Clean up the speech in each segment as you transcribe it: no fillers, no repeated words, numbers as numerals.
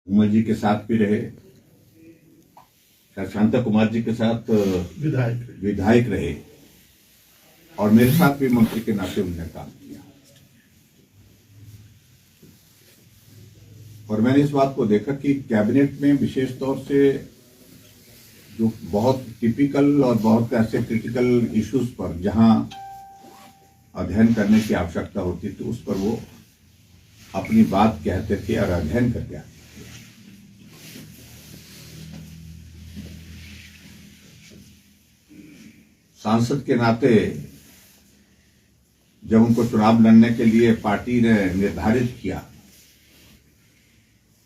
उमर जी के साथ भी रहे, शांता कुमार जी के साथ विधायक रहे और मेरे साथ भी मंत्री के नाते उन्होंने काम किया। और मैंने इस बात को देखा कि कैबिनेट में विशेष तौर से जो बहुत टिपिकल और बहुत ऐसे क्रिटिकल इश्यूज पर जहां अध्ययन करने की आवश्यकता होती थी उस पर वो अपनी बात कहते थे और अध्ययन करके आते थे। सांसद के नाते जब उनको चुनाव लड़ने के लिए पार्टी ने निर्धारित किया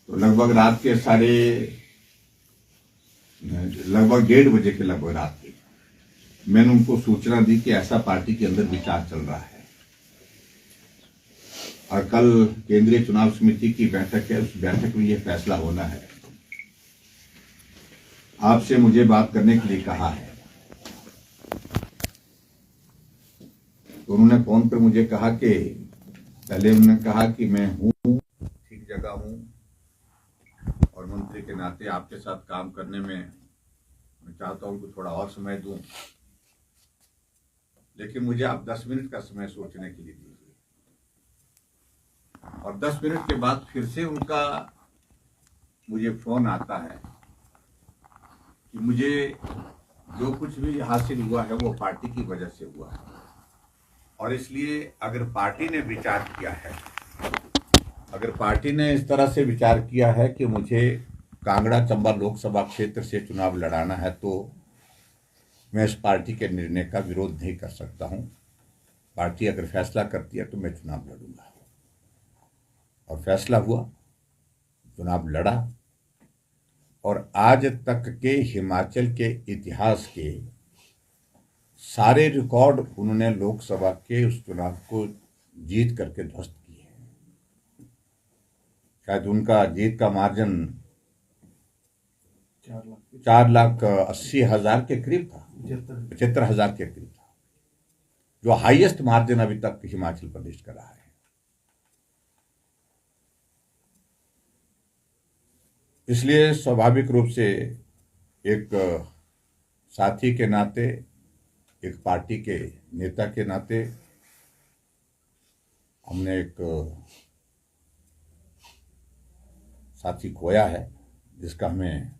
तो लगभग 1:30 बजे के लगभग रात के मैंने उनको सूचना दी कि ऐसा पार्टी के अंदर विचार चल रहा है और कल केंद्रीय चुनाव समिति की बैठक है, उस बैठक में यह फैसला होना है। आपसे मुझे बात करने के लिए कहा है। तो उन्होंने फोन पर मुझे कहा कि पहले उन्होंने कहा कि मैं हूं, ठीक जगह हूं और मंत्री के नाते आपके साथ काम करने में मैं चाहता हूं कि थोड़ा और समय दूं, लेकिन मुझे आप 10 मिनट का समय सोचने के लिए दीजिए। और 10 मिनट के बाद फिर से उनका मुझे फोन आता है कि मुझे जो कुछ भी हासिल हुआ है वो पार्टी की वजह से हुआ है और इसलिए अगर पार्टी ने विचार किया है, अगर पार्टी ने इस तरह से विचार किया है कि मुझे कांगड़ा चंबा लोकसभा क्षेत्र से चुनाव लड़ाना है तो मैं इस पार्टी के निर्णय का विरोध नहीं कर सकता हूं। पार्टी अगर फैसला करती है तो मैं चुनाव लड़ूंगा। और फैसला हुआ, चुनाव लड़ा और आज तक के हिमाचल के इतिहास के सारे रिकॉर्ड उन्होंने लोकसभा के उस चुनाव को जीत करके ध्वस्त किए हैं। शायद उनका जीत का मार्जिन 4,80,000 के करीब था, 75,000 के करीब था, जो हाईएस्ट मार्जिन अभी तक हिमाचल प्रदेश का रहा है। इसलिए स्वाभाविक रूप से एक साथी के नाते, एक पार्टी के नेता के नाते हमने एक साथी खोया है जिसका हमें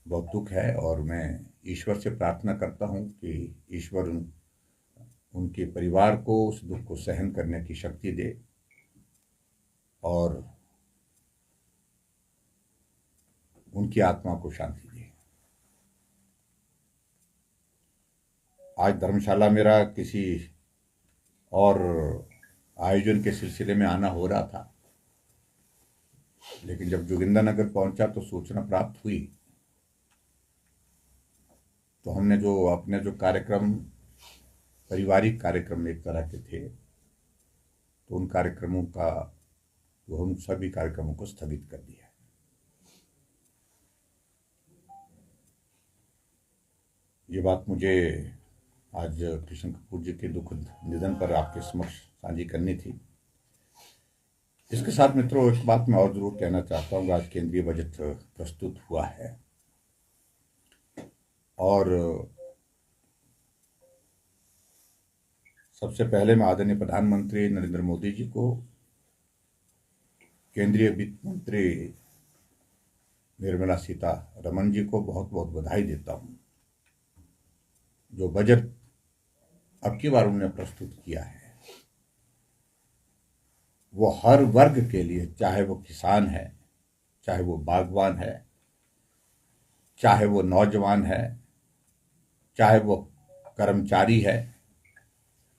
बहुत दुख है और मैं ईश्वर से प्रार्थना करता हूं कि ईश्वर उनके परिवार को उस दुख को सहन करने की शक्ति दे और उनकी आत्मा को शांति दे। आज धर्मशाला मेरा किसी और आयोजन के सिलसिले में आना हो रहा था, लेकिन जब जोगिंदरनगर पहुंचा तो सूचना प्राप्त हुई तो हमने जो अपने जो कार्यक्रम, पारिवारिक कार्यक्रम एक तरह के थे, तो उन कार्यक्रमों का उन सभी कार्यक्रमों को स्थगित कर दिया। ये बात मुझे आज कृष्ण कपूर जी के दुखद निधन पर आपके समक्ष साझी करनी थी। इसके साथ मित्रों एक बात मैं और जरूर कहना चाहता हूँ। आज केंद्रीय बजट प्रस्तुत हुआ है और सबसे पहले मैं आदरणीय प्रधानमंत्री नरेंद्र मोदी जी को, केंद्रीय वित्त मंत्री निर्मला सीतारमण जी को बहुत बहुत बधाई देता हूं। जो बजट अब की बार उन्होंने प्रस्तुत किया है वो हर वर्ग के लिए, चाहे वो किसान है, चाहे वो बागवान है, चाहे वो नौजवान है, चाहे वो कर्मचारी है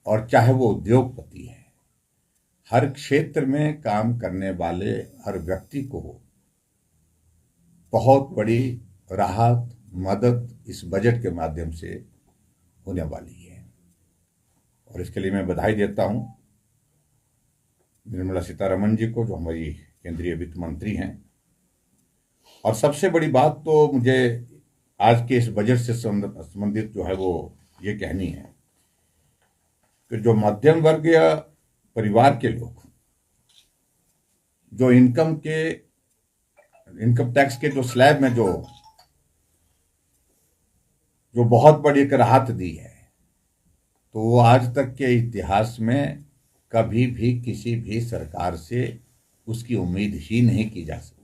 और चाहे वो उद्योगपति है, हर क्षेत्र में काम करने वाले हर व्यक्ति को बहुत बड़ी राहत, मदद इस बजट के माध्यम से होने वाली है और इसके लिए मैं बधाई देता हूं निर्मला सीतारमण जी को, जो हमारी केंद्रीय वित्त मंत्री हैं। और सबसे बड़ी बात तो मुझे आज के इस बजट से संबंधित जो है वो ये कहनी है कि जो मध्यम वर्गीय परिवार के लोग, जो इनकम के इनकम टैक्स के जो स्लैब में जो बहुत बड़ी एक राहत दी है, तो वो आज तक के इतिहास में कभी भी किसी भी सरकार से उसकी उम्मीद ही नहीं की जा सकती।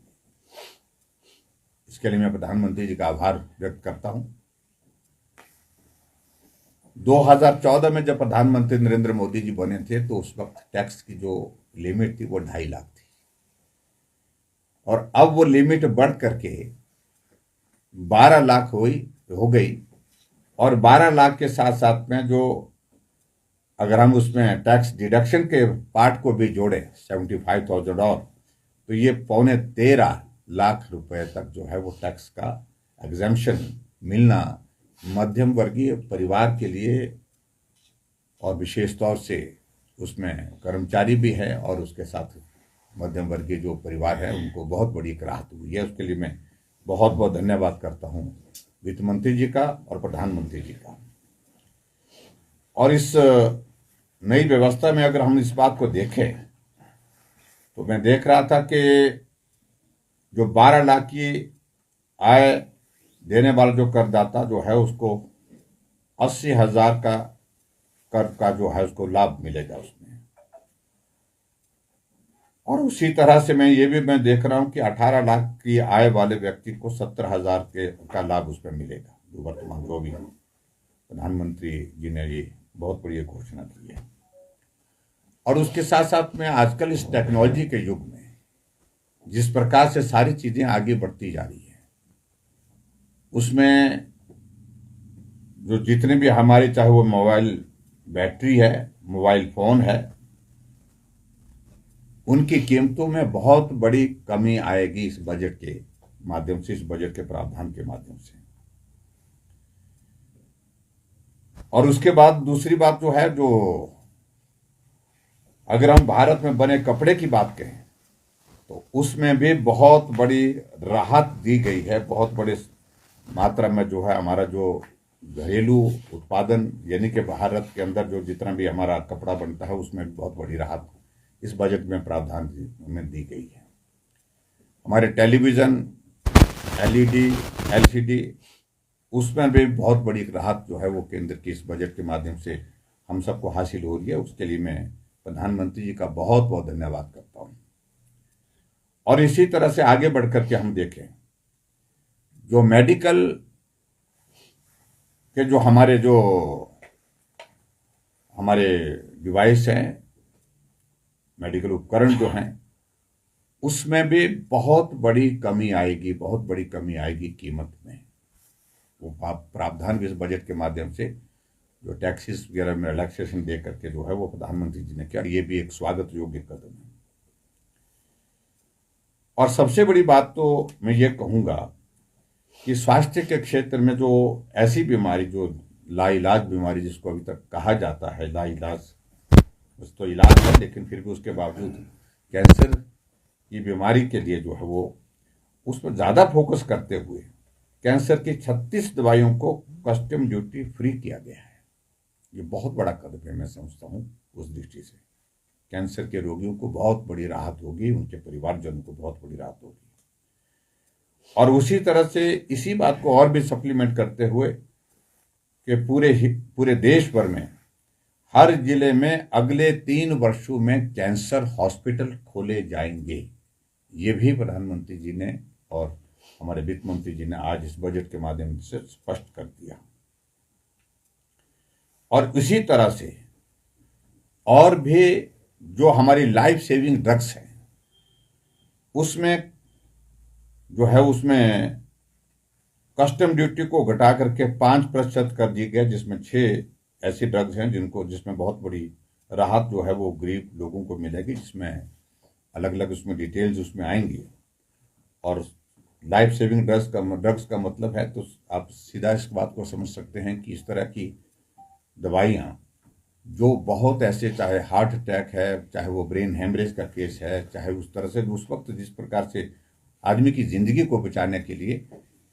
इसके लिए मैं प्रधानमंत्री जी का आभार व्यक्त करता हूं। 2014 में जब प्रधानमंत्री नरेंद्र मोदी जी बने थे तो उस वक्त टैक्स की जो लिमिट थी वो 2.5 लाख थी, और अब वो लिमिट बढ़ करके 12 लाख हो गई। और 12 लाख के साथ साथ में जो अगर हम उसमें टैक्स डिडक्शन के पार्ट को भी जोड़े 75,000 और, तो ये 13.25 लाख रुपए तक जो है वो टैक्स का एग्जेम्पशन मिलना मध्यम वर्गीय परिवार के लिए, और विशेष तौर से उसमें कर्मचारी भी है और उसके साथ मध्यम वर्गीय जो परिवार है उनको बहुत बड़ी एक राहत हुई है। उसके लिए मैं बहुत बहुत धन्यवाद करता हूं वित्त मंत्री जी का और प्रधानमंत्री जी का। और इस नई व्यवस्था में अगर हम इस बात को देखें तो मैं देख रहा था कि जो 12 लाख की आय देने वाला जो करदाता जो है उसको 80,000 का कर का जो है उसको लाभ मिलेगा उसमें। और उसी तरह से मैं देख रहा हूं कि 18 लाख की आय वाले व्यक्ति को 70,000 का लाभ उसमें मिलेगा। जो वर्तमान जो भी प्रधानमंत्री जी ने ये बहुत बड़ी घोषणा की है। और उसके साथ साथ में आजकल इस टेक्नोलॉजी के युग में जिस प्रकार से सारी चीजें आगे बढ़ती जा रही है, उसमें जो जितने भी हमारे, चाहे वो मोबाइल बैटरी है, मोबाइल फोन है, उनकी कीमतों में बहुत बड़ी कमी आएगी इस बजट के माध्यम से, इस बजट के प्रावधान के माध्यम से। और उसके बाद दूसरी बात जो है, जो अगर हम भारत में बने कपड़े की बात करें तो उसमें भी बहुत बड़ी राहत दी गई है। बहुत बड़े मात्रा में जो है हमारा जो घरेलू उत्पादन यानी कि भारत के अंदर जो जितना भी हमारा कपड़ा बनता है उसमें भी बहुत बड़ी राहत इस बजट में प्रावधान में दी गई है। हमारे टेलीविजन, एलईडी, एलसीडी, उसमें भी बहुत बड़ी राहत जो है वो केंद्र की इस बजट के माध्यम से हम सबको हासिल हो रही है। उसके लिए मैं प्रधानमंत्री जी का बहुत बहुत धन्यवाद करता हूं। और इसी तरह से आगे बढ़कर के हम देखें, जो मेडिकल के जो हमारे डिवाइस हैं, मेडिकल उपकरण जो हैं, उसमें भी बहुत बड़ी कमी आएगी, बहुत बड़ी कमी आएगी कीमत में। वो प्रावधान भी इस बजट के माध्यम से जो टैक्सेस वगैरह में रिलैक्सेशन दे करके जो है वो प्रधानमंत्री जी ने किया, ये भी एक स्वागत योग्य कदम है। और सबसे बड़ी बात तो मैं ये कहूंगा कि स्वास्थ्य के क्षेत्र में जो ऐसी बीमारी, जो लाइलाज बीमारी जिसको अभी तक कहा जाता है, लाइलाज तो इलाज है लेकिन फिर भी उसके बावजूद कैंसर की बीमारी के लिए जो है वो उस पर ज़्यादा फोकस करते हुए कैंसर की 36 दवाइयों को कस्टम ड्यूटी फ्री किया गया है। ये बहुत बड़ा कदम है, मैं समझता हूँ। उस दृष्टि से कैंसर के रोगियों को बहुत बड़ी राहत होगी, उनके परिवारजनों को बहुत बड़ी राहत होगी। और उसी तरह से इसी बात को और भी सप्लीमेंट करते हुए कि पूरे देश भर में हर जिले में अगले 3 वर्षों में कैंसर हॉस्पिटल खोले जाएंगे। ये भी प्रधानमंत्री जी ने और हमारे वित्त मंत्री जी ने आज इस बजट के माध्यम से स्पष्ट कर दिया। और इसी तरह से और भी जो हमारी लाइफ सेविंग ड्रग्स हैं उसमें जो है उसमें कस्टम ड्यूटी को घटा करके 5% कर दी गया, जिसमें 6 ऐसी ड्रग्स हैं जिसमें बहुत बड़ी राहत जो है वो गरीब लोगों को मिलेगी, जिसमें अलग अलग उसमें डिटेल्स उसमें आएंगी। और लाइफ सेविंग ड्रग्स का मतलब है, तो आप सीधा इस बात को समझ सकते हैं कि इस तरह की दवाइयाँ जो बहुत ऐसे, चाहे हार्ट अटैक है, चाहे वो ब्रेन हेमरेज का केस है, चाहे उस तरह से उस वक्त जिस प्रकार से आदमी की जिंदगी को बचाने के लिए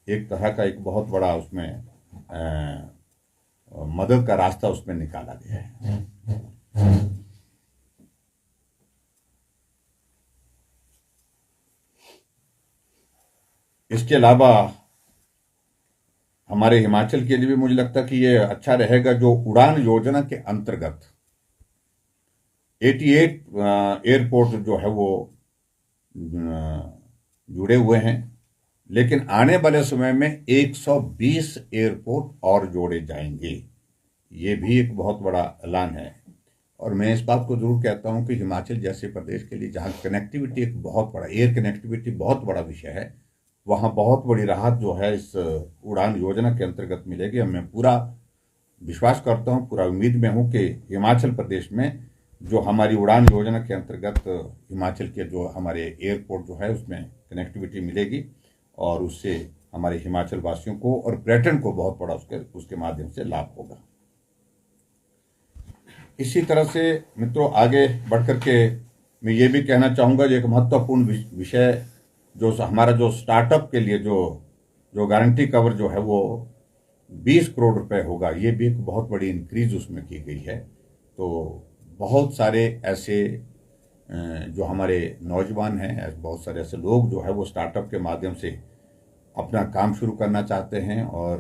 एक तरह का एक बहुत बड़ा उसमें मदद का रास्ता उसमें निकाला गया है। इसके अलावा हमारे हिमाचल के लिए भी मुझे लगता है कि ये अच्छा रहेगा, जो उड़ान योजना के अंतर्गत 88 एयरपोर्ट जो है वो जुड़े हुए हैं, लेकिन आने वाले समय में 120 एयरपोर्ट और जोड़े जाएंगे। ये भी एक बहुत बड़ा ऐलान है। और मैं इस बात को जरूर कहता हूं कि हिमाचल जैसे प्रदेश के लिए, जहां कनेक्टिविटी एक बहुत बड़ा, एयर कनेक्टिविटी बहुत बड़ा विषय है, वहां बहुत बड़ी राहत जो है इस उड़ान योजना के अंतर्गत मिलेगी। मैं पूरा विश्वास करता हूं, पूरा उम्मीद में हूं कि हिमाचल प्रदेश में जो हमारी उड़ान योजना के अंतर्गत हिमाचल के जो हमारे एयरपोर्ट जो है उसमें कनेक्टिविटी मिलेगी और उससे हमारे हिमाचल वासियों को और पर्यटन को बहुत बड़ा उसके माध्यम से लाभ होगा। इसी तरह से मित्रों, आगे बढ़ करके मैं ये भी कहना चाहूँगा, जो एक महत्वपूर्ण विषय जो हमारा जो स्टार्टअप के लिए जो गारंटी कवर जो है वो 20 करोड़ रुपए होगा, ये भी एक बहुत बड़ी इंक्रीज उसमें की गई है। तो बहुत सारे ऐसे जो हमारे नौजवान हैं, बहुत सारे ऐसे लोग जो है वो स्टार्टअप के माध्यम से अपना काम शुरू करना चाहते हैं, और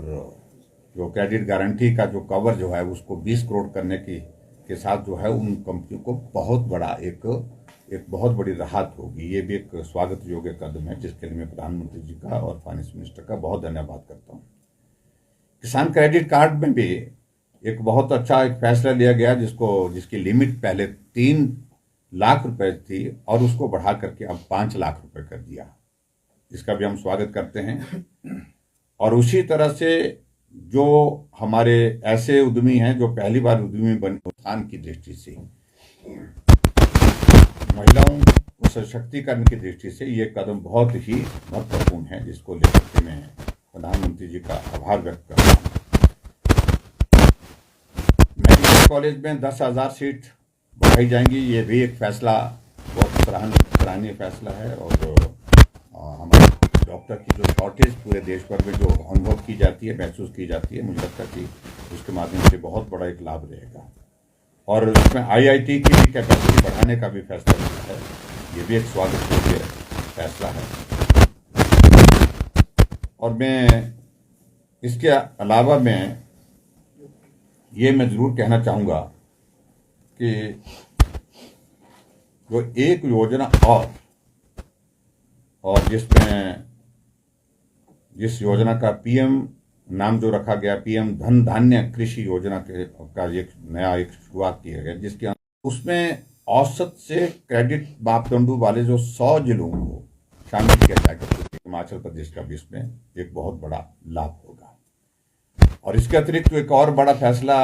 जो क्रेडिट गारंटी का जो कवर जो है उसको 20 करोड़ करने के साथ जो है उन कंपनियों को बहुत बड़ा एक बहुत बड़ी राहत होगी। ये भी एक स्वागत योग्य कदम है, जिसके लिए मैं प्रधानमंत्री जी का और फाइनेंस मिनिस्टर का बहुत धन्यवाद करता हूँ। किसान क्रेडिट कार्ड में भी एक बहुत अच्छा एक फैसला लिया गया, जिसकी लिमिट पहले 3 लाख रुपए थी और उसको बढ़ा करके अब 5 लाख रुपए कर दिया। इसका भी हम स्वागत करते हैं। और उसी तरह से जो हमारे ऐसे उद्यमी हैं जो पहली बार उद्यमी बने, उत्थान की दृष्टि से, महिलाओं को सशक्तिकरण की दृष्टि से ये कदम बहुत ही महत्वपूर्ण है, जिसको लेकर के मैं प्रधानमंत्री जी का आभार व्यक्त करता हूँ। मेडिकल कॉलेज में 10,000 सीट बढ़ाई जाएंगी। ये भी एक फैसला, बहुत सराहनीय फैसला है। और हमारे डॉक्टर की जो शॉर्टेज पूरे देश भर में जो अनुभव की जाती है, महसूस की जाती है, मुझे लगता है कि उसके माध्यम से बहुत बड़ा एक लाभ रहेगा। और इसमें IIT की भी कैपेसिटी बढ़ाने का भी फैसला लिया है। ये भी एक स्वागत योग्य फैसला है। और मैं इसके अलावा मैं जरूर कहना चाहूँगा कि जो एक योजना और जिस योजना का PM नाम जो रखा गया, PM धन धान्य कृषि योजना का एक नया शुरुआत किया गया, जिसके उसमें औसत से क्रेडिट मापदंडों वाले जो 100 जिलों को शामिल किया जाएगा। हिमाचल प्रदेश का भी इसमें एक बहुत बड़ा लाभ होगा। और इसके अतिरिक्त एक और बड़ा फैसला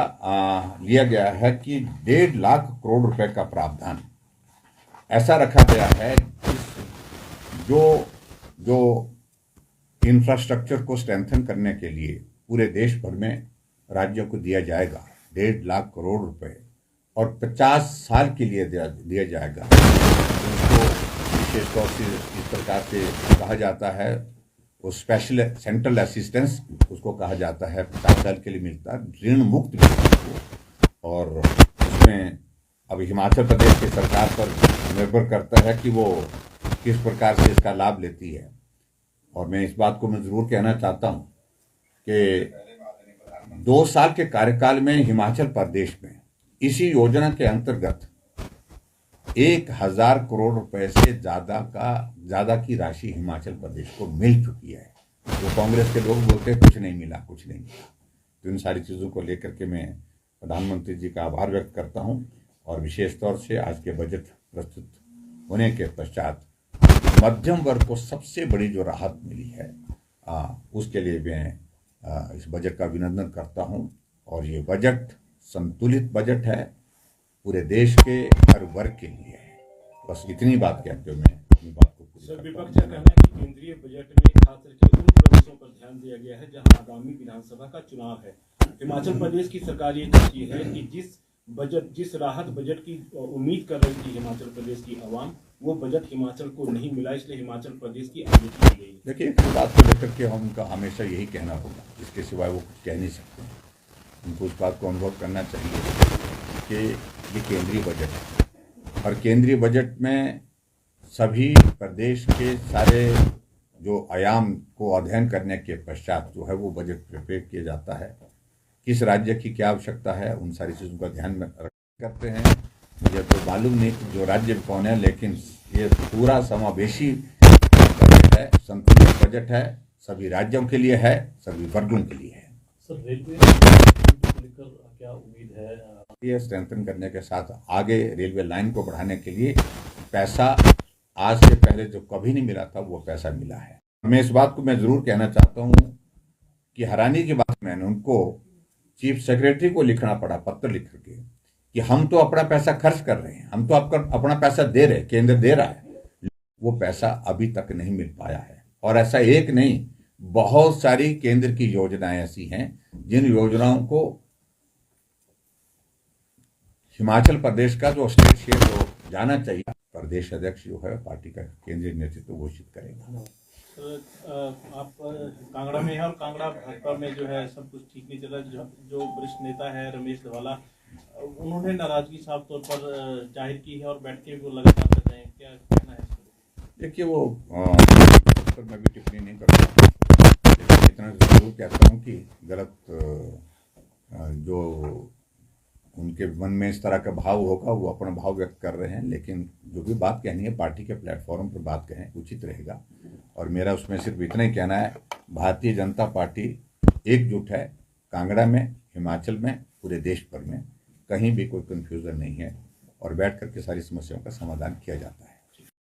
लिया गया है कि 1.5 लाख करोड़ रुपए का प्रावधान ऐसा रखा गया है जो इंफ्रास्ट्रक्चर को स्ट्रेंथन करने के लिए पूरे देश भर में राज्यों को दिया जाएगा 1.5 लाख करोड़ रुपए, और 50 साल के लिए दिया जाएगा। उसको विशेष तौर से इस प्रकार से कहा जाता है, वो स्पेशल सेंट्रल असिस्टेंस उसको कहा जाता है, 50 साल के लिए मिलता है, ऋण मुक्त भी। और उसमें अब हिमाचल प्रदेश की सरकार पर निर्भर करता है कि वो किस प्रकार से इसका लाभ लेती है। और मैं इस बात को जरूर कहना चाहता हूं कि 2 साल के कार्यकाल में हिमाचल प्रदेश में इसी योजना के अंतर्गत 1,000 करोड़ रुपए से ज्यादा की राशि हिमाचल प्रदेश को मिल चुकी है। जो कांग्रेस के लोग बोलते हैं कुछ नहीं मिला। तो इन सारी चीजों को लेकर के मैं प्रधानमंत्री जी का आभार व्यक्त करता हूं। और विशेष तौर से आज के बजट प्रस्तुत होने के पश्चात मध्यम वर्ग को सबसे बड़ी जो राहत मिली है, उसके लिए मैं इस बजट का अभिनंदन करता हूं। और ये बजट संतुलित बजट है, पूरे देश के हर वर्ग के लिए है। बस इतनी बात कहते हुए मैं अपनी बात को पूरी करता हूं। विपक्ष का कहना है कि केंद्रीय बजट में खास करके उन प्रदेशों पर ध्यान दिया गया है जहां आगामी विधानसभा का चुनाव है। हिमाचल प्रदेश की सरकार ये चाहती है कि जिस राहत बजट की उम्मीद कर रही थी हिमाचल प्रदेश की आवाम, वो बजट हिमाचल को नहीं मिला, इसलिए हिमाचल प्रदेश की अनदेखी की गई। देखिए, इस बात को लेकर के उनका हमेशा यही कहना होगा, इसके सिवाय वो कुछ कह नहीं सकते। उनको इस बात को अनुभव करना चाहिए कि ये केंद्रीय बजट है और केंद्रीय बजट में सभी प्रदेश के सारे जो आयाम को अध्ययन करने के पश्चात जो है वो बजट प्रिपेयर किया जाता है। किस राज्य की क्या आवश्यकता है उन सारी चीज़ों का ध्यान में करते हैं। मुझे तो मालूम नहीं कि जो राज्य कौन है, लेकिन ये पूरा समावेशी बजट है, संतुलित बजट है, सभी राज्यों के लिए है, सभी वर्गों के लिए है। सर रेलवे को लेकर क्या उम्मीद है? ये स्ट्रेंथन करने के साथ आगे रेलवे लाइन को बढ़ाने के लिए पैसा आज से पहले जो कभी नहीं मिला था वो पैसा मिला है। मैं इस बात को मैं जरूर कहना चाहता हूँ कि हैरानी की बात, मैंने उनको चीफ सेक्रेटरी को लिखना पड़ा पत्र लिख करके कि हम तो अपना पैसा खर्च कर रहे हैं, हम तो अपना पैसा दे रहे, केंद्र दे रहा है, वो पैसा अभी तक नहीं मिल पाया है। और ऐसा एक नहीं, बहुत सारी केंद्र की योजनाएं ऐसी हैं जिन योजनाओं को हिमाचल प्रदेश का जो स्टेट शेयर जो जाना चाहिए, प्रदेश अध्यक्ष जो है पार्टी का केंद्रीय नेतृत्व घोषित करेगा। आप कांगड़ा में हैं और कांगड़ा भाजपा में जो है सब कुछ ठीक नहीं चल रहा। जो वरिष्ठ नेता है रमेश धवाला, उन्होंने नाराजगी साफ तौर पर जाहिर की है और बैठ के वो लगातार कर रहे हैं, क्या कहना है? देखिए वो पर मैं भी टिप्पणी नहीं करता, लेकिन इतना जरूर कहता हूँ कि गलत जो उनके मन में इस तरह का भाव होगा वो अपना भाव व्यक्त कर रहे हैं, लेकिन जो भी बात कहनी है पार्टी के प्लेटफॉर्म पर बात कहें उचित रहेगा। और मेरा उसमें सिर्फ इतना ही कहना है, भारतीय जनता पार्टी एकजुट है, कांगड़ा में, हिमाचल में, पूरे देश भर में कहीं भी कोई कन्फ्यूज़न नहीं है और बैठ करके सारी समस्याओं का समाधान किया जाता है।